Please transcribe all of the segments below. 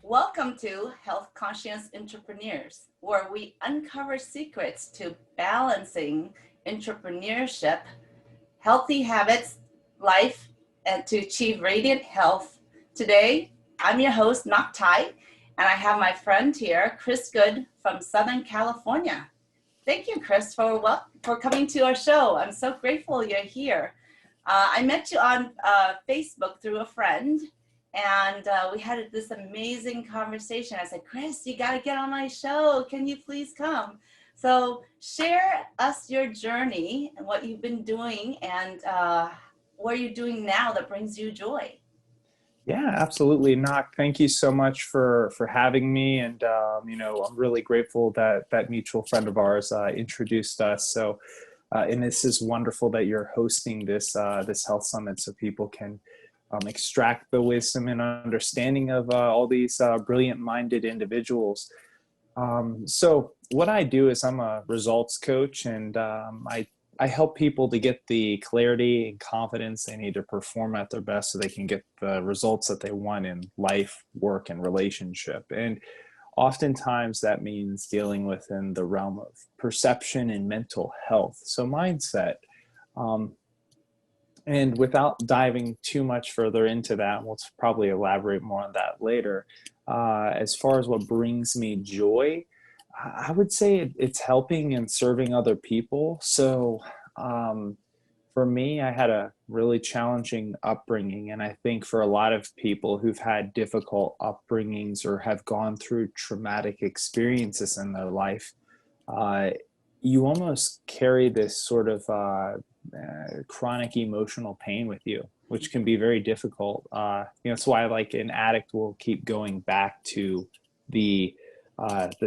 Welcome to Health Conscious Entrepreneurs, where we uncover secrets to balancing entrepreneurship, healthy habits, life, and to achieve radiant health. Today, I'm your host, Ngoc Tai, and I have my friend here, Chris Goode from Southern California. Thank you, Chris, for coming to our show. I'm so grateful you're here. I met you on Facebook through a friend, and we had this amazing conversation. I said, Chris, you got to get on my show. Can you please come? So share us your journey and what you've been doing and what you're doing now that brings you joy. Yeah, absolutely. Knock. Thank you so much for having me. And I'm really grateful that that mutual friend of ours introduced us. So, and this is wonderful that you're hosting this health summit so people can extract the wisdom and understanding of all these brilliant-minded individuals. So what I do is I'm a results coach, and I help people to get the clarity and confidence they need to perform at their best so they can get the results that they want in life, work, and relationship. And oftentimes that means dealing within the realm of perception and mental health. So mindset. And without diving too much further into that, we'll probably elaborate more on that later. As far as what brings me joy, I would say it's helping and serving other people. So for me, I had a really challenging upbringing. And I think for a lot of people who've had difficult upbringings or have gone through traumatic experiences in their life, you almost carry this sort of chronic emotional pain with you, which can be very difficult. That's why like an addict will keep going back to the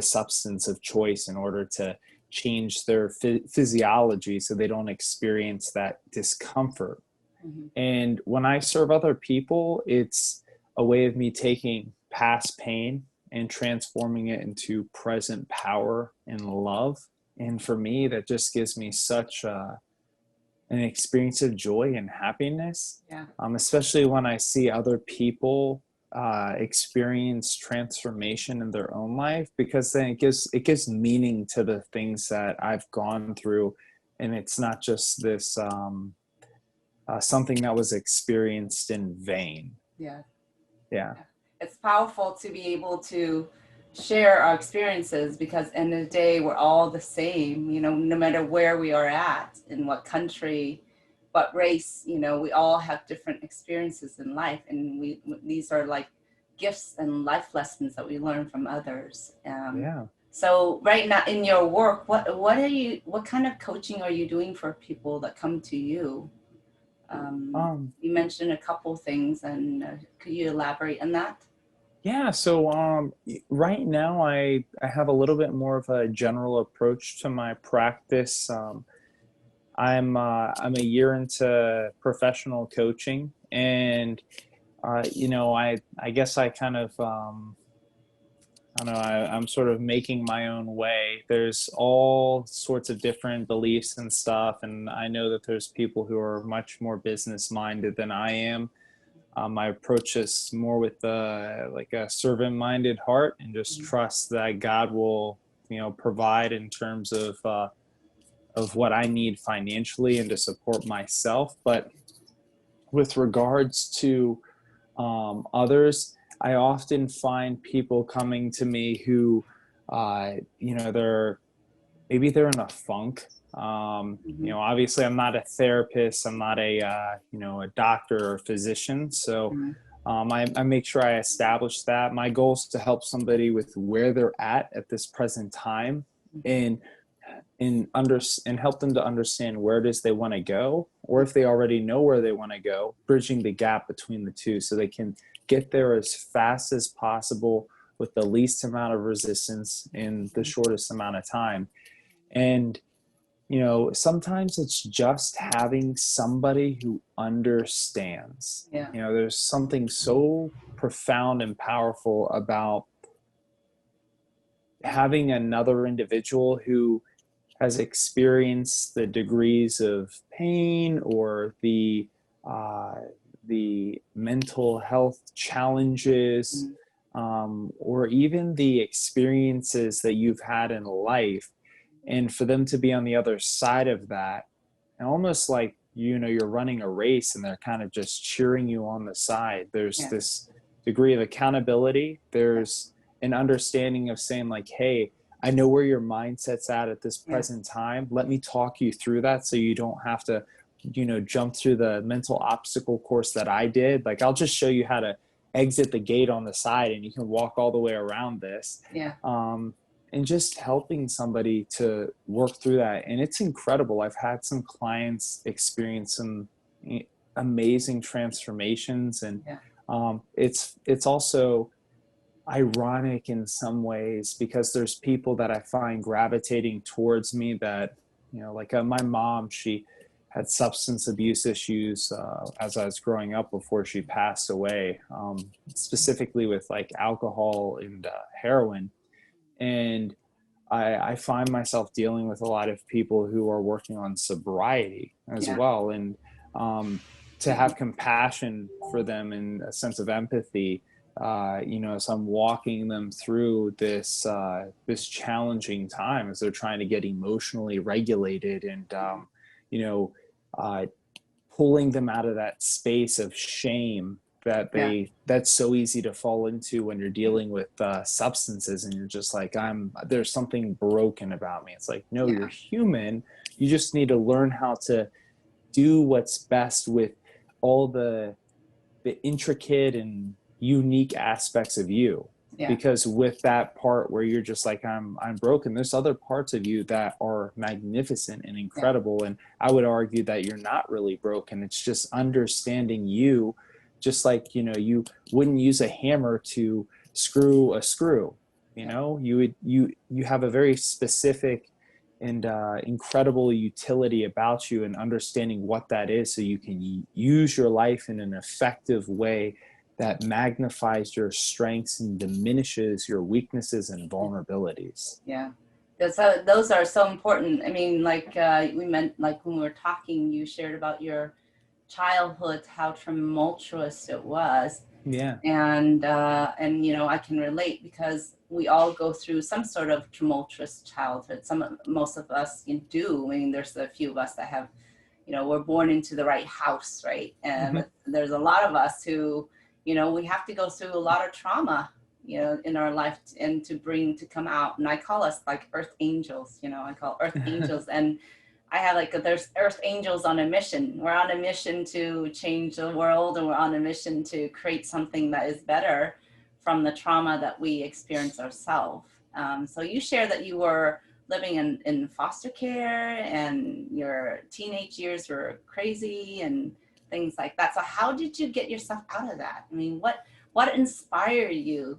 substance of choice in order to change their physiology so they don't experience that discomfort. Mm-hmm. And when I serve other people, it's a way of me taking past pain and transforming it into present power and love. And for me, that just gives me such an experience of joy and happiness. Yeah. Especially when I see other people experience transformation in their own life, because then it gives meaning to the things that I've gone through, and it's not just this something that was experienced in vain. Yeah. It's powerful to be able to share our experiences, because in the day we're all the same, no matter where we are at, in what country, what race, we all have different experiences in life, and these are like gifts and life lessons that we learn from others. So right now in your work, what kind of coaching are you doing for people that come to you? You mentioned a couple things, and could you elaborate on that? Yeah, so right now I have a little bit more of a general approach to my practice. I'm a year into professional coaching, and I guess I kind of I don't know, I'm sort of making my own way. There's all sorts of different beliefs and stuff, and I know that there's people who are much more business minded than I am. My approach is more with like a servant-minded heart, and just trust that God will, provide in terms of what I need financially and to support myself. But with regards to others, I often find people coming to me who, they're in a funk. Obviously I'm not a therapist. I'm not a doctor or physician. So I make sure I establish that. My goal is to help somebody with where they're at this present time, and help them to understand where it is they want to go, or if they already know where they want to go, bridging the gap between the two so they can get there as fast as possible with the least amount of resistance in the shortest amount of time. And sometimes it's just having somebody who understands. Yeah. There's something so profound and powerful about having another individual who has experienced the degrees of pain or the mental health challenges or even the experiences that you've had in life, and for them to be on the other side of that, and almost like, you're running a race and they're kind of just cheering you on the side. There's Yeah. this degree of accountability. Yeah. There's an understanding of saying like, hey, I know where your mindset's at this Yeah. present time. Let me talk you through that so you don't have to, jump through the mental obstacle course that I did. Like, I'll just show you how to exit the gate on the side and you can walk all the way around this. Yeah. And just helping somebody to work through that. And it's incredible. I've had some clients experience some amazing transformations, and Yeah. it's also ironic in some ways, because there's people that I find gravitating towards me that, like my mom, she had substance abuse issues as I was growing up before she passed away, specifically with like alcohol and heroin. And I find myself dealing with a lot of people who are working on sobriety as Yeah. well. And to have compassion for them and a sense of empathy, as I'm walking them through this challenging time as they're trying to get emotionally regulated, and you know, uh, pulling them out of that space of shame Yeah. that's so easy to fall into when you're dealing with substances, and you're just like, there's something broken about me. It's like, no, Yeah. you're human. You just need to learn how to do what's best with all the intricate and unique aspects of you. Yeah. Because with that part where you're just like, I'm broken, there's other parts of you that are magnificent and incredible. And I would argue that you're not really broken. It's just understanding you, just like, you wouldn't use a hammer to screw a screw. You have a very specific and incredible utility about you, and understanding what that is so you can use your life in an effective way that magnifies your strengths and diminishes your weaknesses and vulnerabilities. Yeah. Those are so important. I mean, like we meant, like when we were talking, you shared about your childhood, how tumultuous it was. Yeah. And I can relate, because we all go through some sort of tumultuous childhood. Most of us do. I mean, there's a few of us that have, we're born into the right house, right? And Mm-hmm. there's a lot of us who, we have to go through a lot of trauma, in our life, and to come out. And I call us like earth angels, I call earth angels. And I have there's earth angels on a mission. We're on a mission to change the world, and we're on a mission to create something that is better from the trauma that we experience ourselves. So you share that you were living in foster care, and your teenage years were crazy and things like that. So how did you get yourself out of that? I mean, what inspired you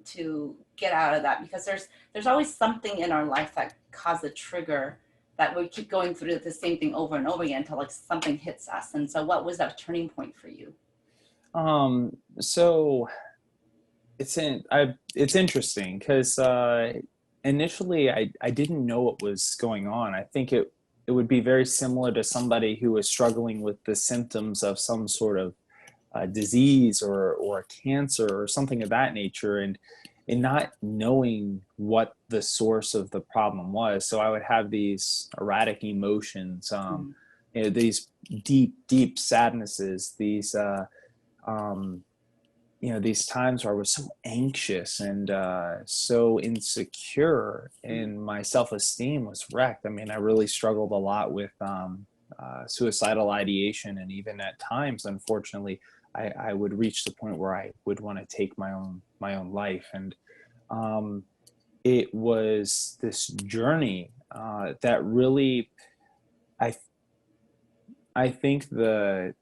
to get out of that? Because there's always something in our life that caused a trigger, that we keep going through the same thing over and over again until something hits us. And so what was that turning point for you? So it's interesting, because initially I didn't know what was going on. I think it would be very similar to somebody who was struggling with the symptoms of some sort of disease or cancer or something of that nature, and not knowing what the source of the problem was. So I would have these erratic emotions, these deep sadnesses, these these times where I was so anxious and so insecure, and my self-esteem was wrecked. I mean, I really struggled a lot with suicidal ideation, and even at times, unfortunately, I would reach the point where I would want to take my own life. And it was this journey that really, I think the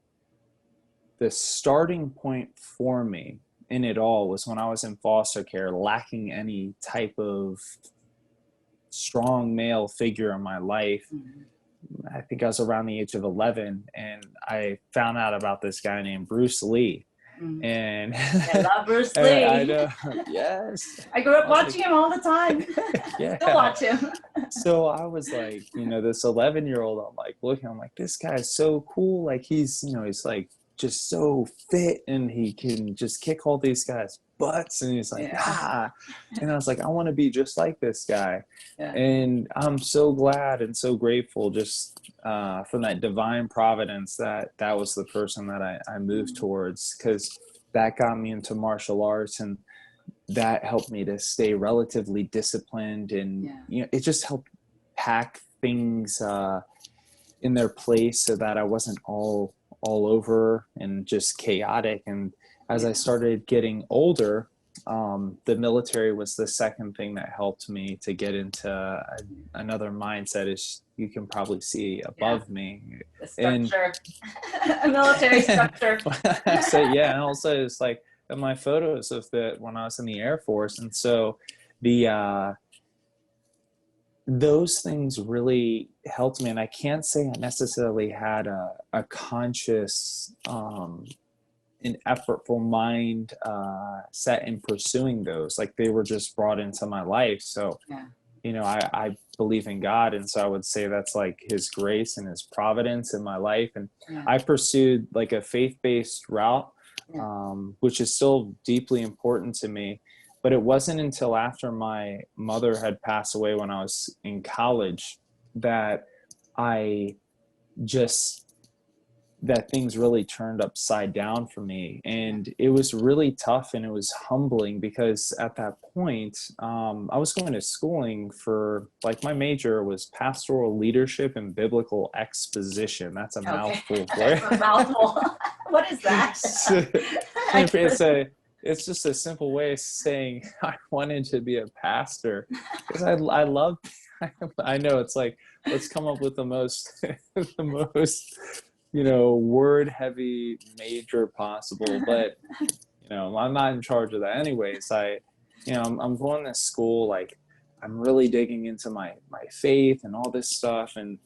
starting point for me in it all was when I was in foster care, lacking any type of strong male figure in my life. Mm-hmm. I think I was around the age of 11, and I found out about this guy named Bruce Lee. Mm-hmm. And I love Bruce Lee. I know. Yes. I grew up watching him all the time. Yeah. Still watch him. So I was like, this 11-year-old, I'm like looking, I'm like, this guy's so cool. Like he's like just so fit, and he can just kick all these guys' butts. And he's like, Yeah. ah. And I was like, I want to be just like this guy. Yeah. And I'm so glad and so grateful just from that divine providence that was the person that I moved towards, because that got me into martial arts, and that helped me to stay relatively disciplined. And, you know, it just helped pack things in their place so that I wasn't all over and just chaotic. And as I started getting older, the military was the second thing that helped me to get into another mindset, as you can probably see above me. The structure, a military structure. So yeah, and also it's like my photos of when I was in the Air Force, and so the those things really helped me. And I can't say I necessarily had a conscious an effortful mind set in pursuing those. Like, they were just brought into my life. So you know, I believe in God, and so I would say that's like his grace and his providence in my life. And I pursued like a faith-based route, which is still deeply important to me. But it wasn't until after my mother had passed away when I was in college that that things really turned upside down for me. And it was really tough, and it was humbling, because at that point, I was going to schooling for, like, my major was pastoral leadership and biblical exposition. That's a mouthful. That's a mouthful. What is that? It's just a simple way of saying I wanted to be a pastor, because I love, I know it's like, let's come up with the most, the most, you know, word heavy major possible. But, you know, I'm not in charge of that anyways. I'm going to school, like, I'm really digging into my faith and all this stuff. And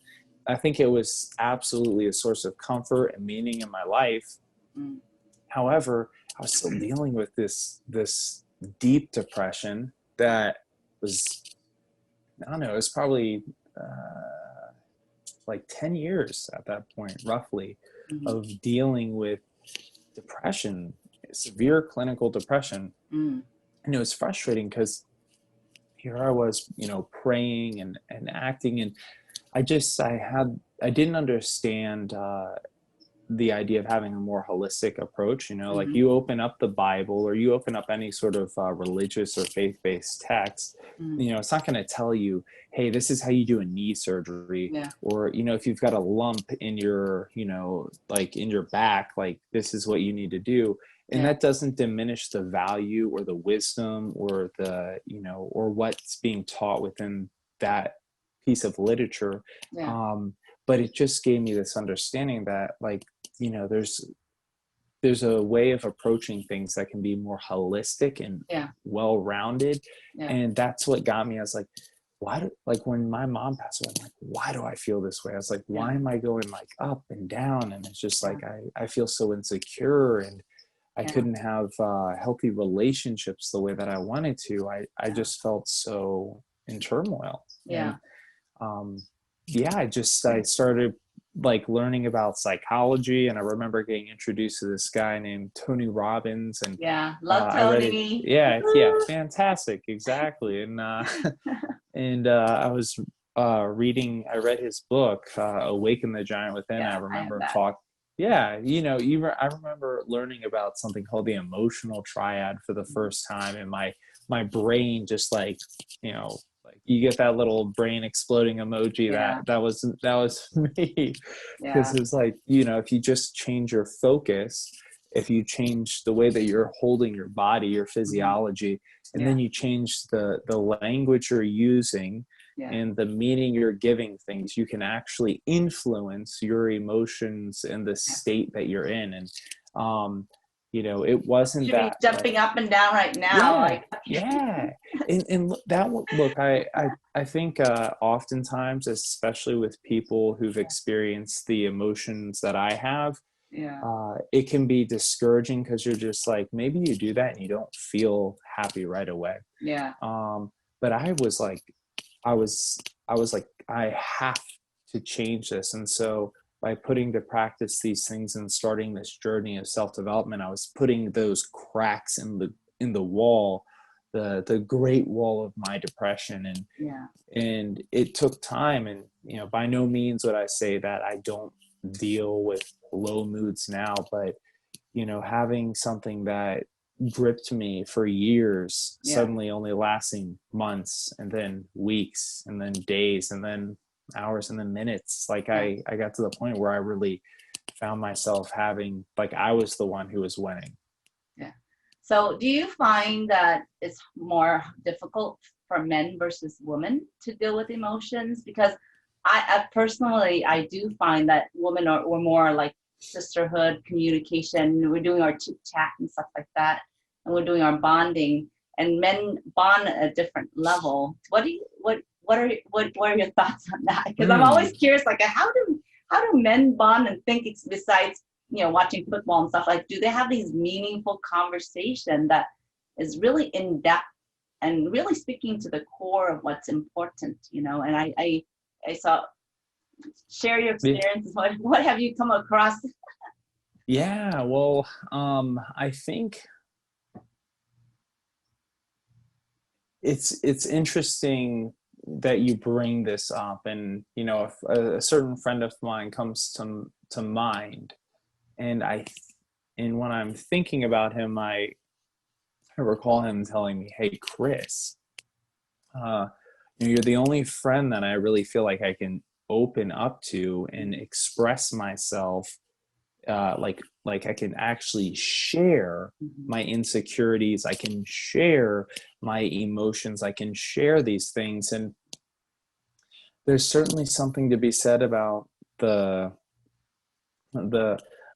I think it was absolutely a source of comfort and meaning in my life. However, I was still dealing with this deep depression that was, I don't know, it was probably like 10 years at that point, roughly, of dealing with depression, severe clinical depression. And it was frustrating, because here I was, you know, praying and acting, and I didn't understand the idea of having a more holistic approach. You know, like, you open up the Bible, or you open up any sort of religious or faith-based text, you know, it's not going to tell you, hey, this is how you do a knee surgery, or, you know, if you've got a lump in your, you know, like in your back, like, this is what you need to do. And that doesn't diminish the value or the wisdom or the, you know, or what's being taught within that piece of literature. But it just gave me this understanding that, like, you know, there's a way of approaching things that can be more holistic and well-rounded. And that's what got me. I was like, like, when my mom passed away, I'm like, why do I feel this way? I was like, why am I going like up and down? And it's just like, I feel so insecure, and I couldn't have healthy relationships the way that I wanted to. I just felt so in turmoil. And, I started like learning about psychology, and I remember getting introduced to this guy named Tony Robbins, and love Tony. Fantastic, exactly. And I was I read his book, Awaken the Giant Within. I remember him talk. I remember learning about something called the emotional triad for the first time, and my brain just, like, you know, like, you get that little brain exploding emoji. That was me, because it's like, you know, if you just change your focus, if you change the way that you're holding your body, your physiology, and then you change the language you're using and the meaning you're giving things, you can actually influence your emotions and the state that you're in. And you know, it wasn't you that be jumping up and down right now. And look, I think oftentimes, especially with people who've experienced the emotions that I have, it can be discouraging, because you're just like, maybe you do that and you don't feel happy right away. But I was like, I have to change this. And so, by putting to practice these things and starting this journey of self-development, I was putting those cracks in in the wall, the great wall of my depression. Yeah. And it took time. And, by no means would I say that I don't deal with low moods now, but, having something that gripped me for years, Yeah. suddenly only lasting months and then weeks and then days and then hours and then minutes. Like Yeah. I got to the point where I really found myself having, like, I was the one who was winning. Yeah. So do you find that it's more difficult for men versus women to deal with emotions? Because I personally, I do find that women we're more like sisterhood, communication. We're doing our chit chat and stuff like that, and we're doing our bonding. And men bond at a different level. What are your thoughts on that? Because I'm always curious, like how do men bond and think besides watching football and stuff, like, do they have these meaningful conversation that is really in depth and really speaking to the core of what's important, and I saw, share your experiences. What have you come across? Yeah, well, I think it's interesting that you bring this up, and if a certain friend of mine comes to mind, and when I'm thinking about him, I recall him telling me, "Hey, Chris, you're the only friend that I really feel like I can open up to and express myself, like I can actually share my insecurities, I can share my emotions, I can share these things." And there's certainly something to be said about the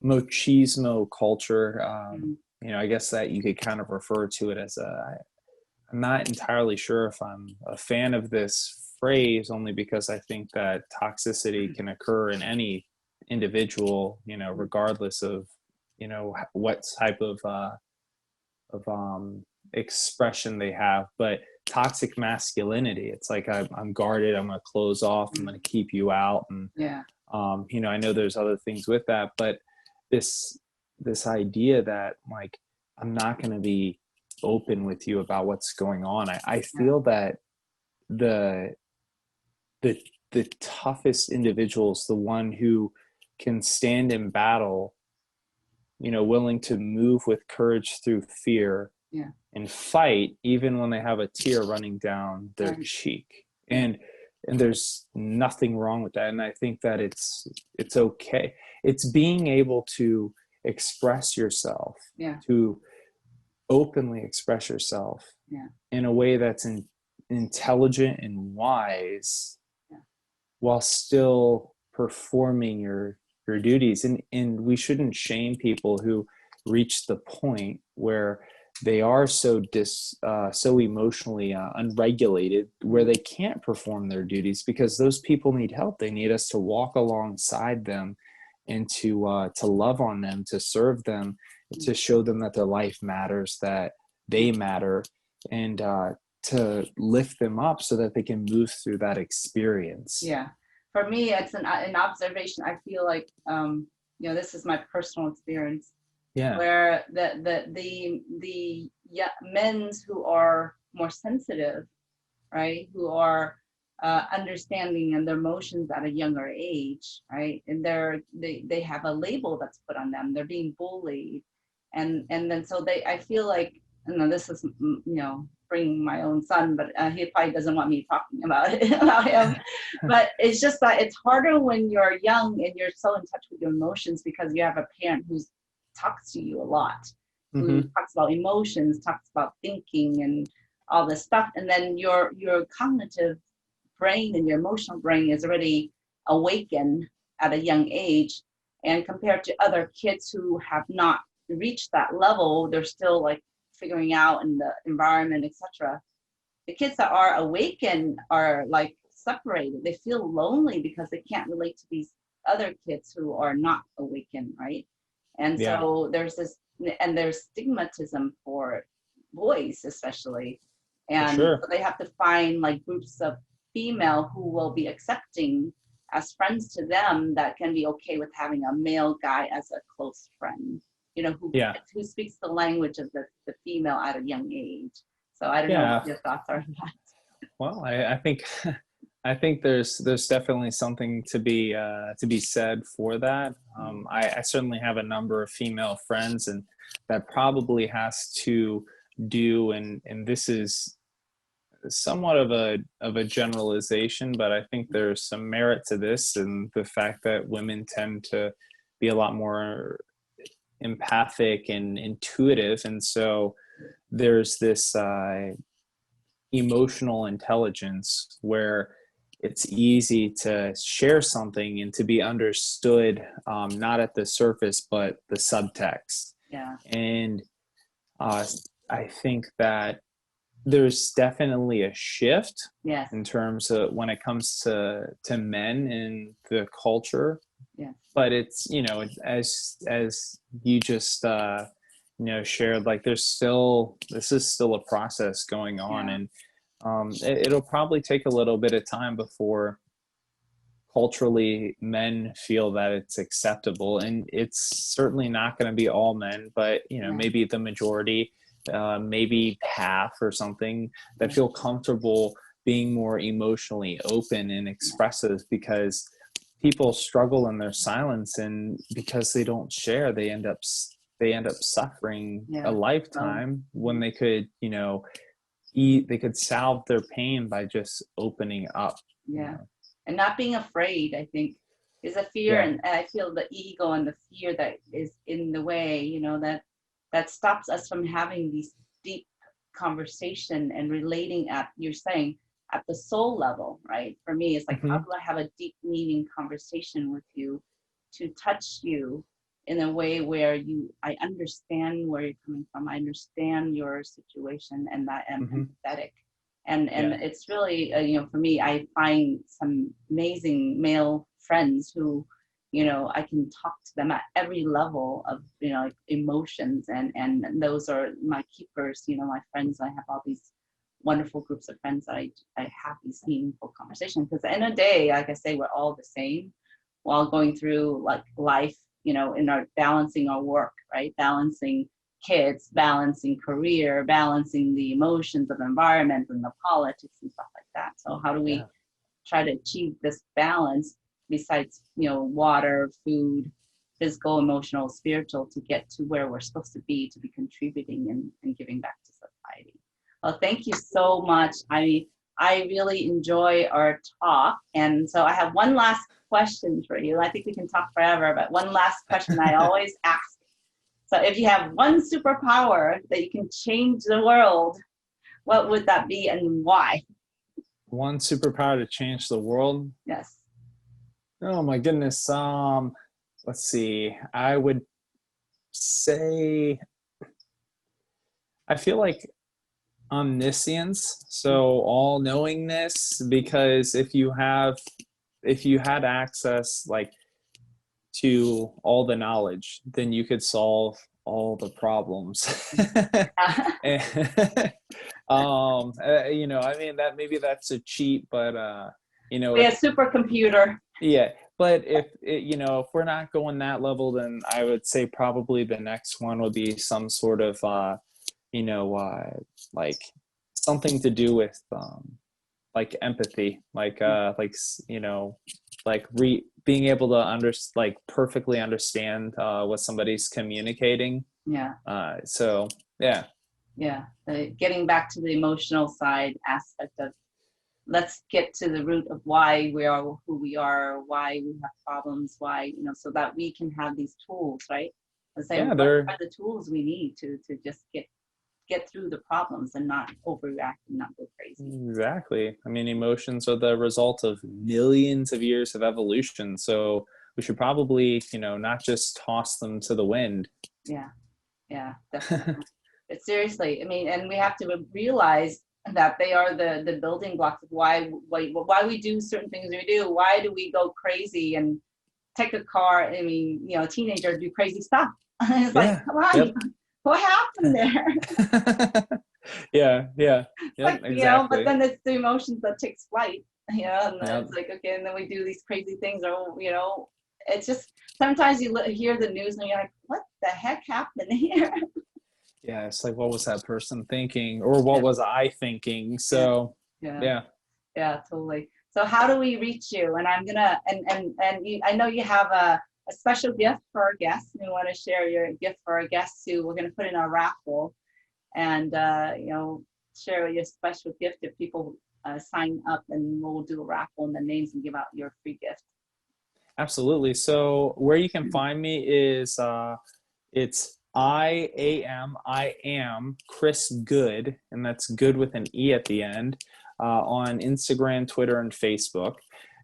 machismo culture. I guess that you could kind of refer to it as I'm not entirely sure if I'm a fan of this phrase, only because I think that toxicity can occur in any individual, regardless of, what type of expression they have. But toxic masculinity, it's like I'm guarded, I'm going to close off, I'm going to keep you out. And, Yeah. I know there's other things with that, but this idea that, like, I'm not going to be open with you about what's going on. I feel that the the toughest individuals, the one who can stand in battle, willing to move with courage through fear, Yeah. and fight even when they have a tear running down their cheek. And there's nothing wrong with that. And I think that it's okay. It's being able to express yourself, to openly express yourself in a way that's intelligent and wise, while still performing your duties. And we shouldn't shame people who reach the point where they are so emotionally unregulated, where they can't perform their duties, because those people need help. They need us to walk alongside them and to love on them, to serve them, to show them that their life matters, that they matter, and to lift them up so that they can move through that experience. Yeah. For me, it's an observation. I feel like, this is my personal experience. Yeah. Where the men's who are more sensitive, right, who are understanding and their emotions at a younger age, right, and they have a label that's put on them. They're being bullied, and then so I feel like, this is bringing my own son, but he probably doesn't want me talking about him. But it's just that it's harder when you're young and you're so in touch with your emotions, because you have a parent who talks to you a lot, who talks about emotions, talks about thinking and all this stuff, and then your cognitive brain and your emotional brain is already awakened at a young age, and compared to other kids who have not reached that level, they're still like figuring out in the environment, etc. The kids that are awakened are like separated. They feel lonely because they can't relate to these other kids who are not awakened, right? And so there's stigmatism for boys especially, and so they have to find like groups of female who will be accepting as friends to them, that can be okay with having a male guy as a close friend. Yeah. who speaks the language of the female at a young age. So I don't know Yeah. what your thoughts are on that. Well, I think I think there's definitely something to be said for that. I certainly have a number of female friends, and that probably has to do, and this is somewhat of a generalization, but I think there's some merit to this, and the fact that women tend to be a lot more empathic and intuitive, and so there's this emotional intelligence where it's easy to share something and to be understood, not at the surface but the subtext. Yeah. And uh, I think that there's definitely a shift Yes. in terms of when it comes to men in the culture. Yeah. But it's, as you just shared, like this is still a process going on. Yeah. And it'll probably take a little bit of time before culturally men feel that it's acceptable, and it's certainly not going to be all men, but Yeah. maybe the majority, maybe half or something, that feel comfortable being more emotionally open and expressive, because people struggle in their silence, and because they don't share, they end up suffering Yeah. a lifetime when they could, they could salve their pain by just opening up. Yeah. And not being afraid, I think, is a fear. Yeah. And I feel the ego and the fear that is in the way, that stops us from having these deep conversation and relating you're saying, at the soul level, right? For me, it's like, how do I have a deep meaning conversation with you to touch you in a way where I understand where you're coming from. I understand your situation, and that I'm empathetic. And it's really, for me, I find some amazing male friends who, I can talk to them at every level of, like emotions, and those are my keepers, my friends. I have all these wonderful groups of friends that I have these meaningful conversations, because at the end of the day, like I say, we're all the same while going through like life, in our balancing our work, right? Balancing kids, balancing career, balancing the emotions of environment and the politics and stuff like that. So how do we try to achieve this balance besides, water, food, physical, emotional, spiritual, to get to where we're supposed to be contributing and giving back to society? Well, thank you so much. I really enjoy our talk. And so I have one last question for you. I think we can talk forever, but one last question I always ask. So if you have one superpower that you can change the world, what would that be and why? One superpower to change the world? Yes. Oh my goodness. Let's see. I would say, I feel like omniscience, so all knowingness, because if you had access like to all the knowledge, then you could solve all the problems. I mean, that maybe that's a cheat, but be a supercomputer. Yeah, but if we're not going that level, then I would say probably the next one would be some sort of like something to do with like empathy, like being able to perfectly understand what somebody's communicating. Yeah. So yeah. Yeah, getting back to the emotional side aspect of, let's get to the root of why we are who we are, why we have problems, why, so that we can have these tools, right? Let's say, what are the tools we need to just get through the problems and not overreact and not go crazy. Exactly. I mean, emotions are the result of millions of years of evolution. So we should probably, not just toss them to the wind. Yeah, definitely. But seriously, I mean, and we have to realize that they are the building blocks of why we do certain things we do. Why do we go crazy and take a car? I mean, teenagers do crazy stuff. It's like, come on. Yep. What happened there? Yeah. Yep, like, exactly. But then it's the emotions that takes flight, and it's like, okay, and then we do these crazy things, or, it's just sometimes you hear the news and you're like, what the heck happened here? Yeah, it's like, what was that person thinking, or what Yeah, was I thinking? yeah, So, yeah, yeah, yeah, totally. So how do we reach you? And I'm gonna and you, I know you have a special gift for our guests. We want to share your gift for our guests who we're gonna put in our raffle, and share your special gift if people sign up, and we'll do a raffle in the names and give out your free gift. absolutely. So, where you can find me is it's I am Chris Goode, and that's good with an E at the end, on Instagram, Twitter, and Facebook.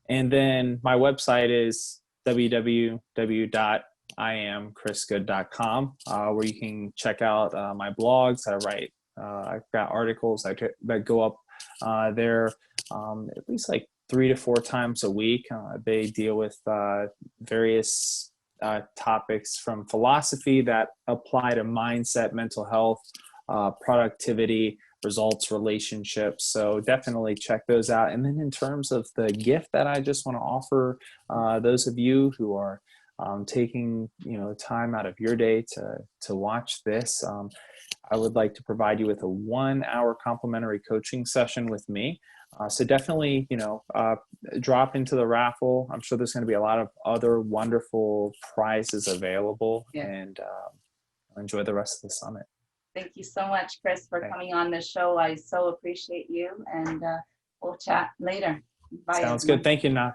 And then my website is www.iamchrisgoode.com, where you can check out my blogs that I write. I've got articles that go up there at least like 3 to 4 times a week. They deal with various topics from philosophy that apply to mindset, mental health, productivity, results, relationships. So definitely check those out. And then in terms of the gift that I just want to offer those of you who are taking time out of your day to watch this, I would like to provide you with a 1 hour complimentary coaching session with me. So definitely, drop into the raffle. I'm sure there's going to be a lot of other wonderful prizes available, Yeah. and enjoy the rest of the summit. Thank you so much, Chris, for coming on the show. I so appreciate you, and we'll chat later. Bye. Sounds everyone. good. Thank you, Na.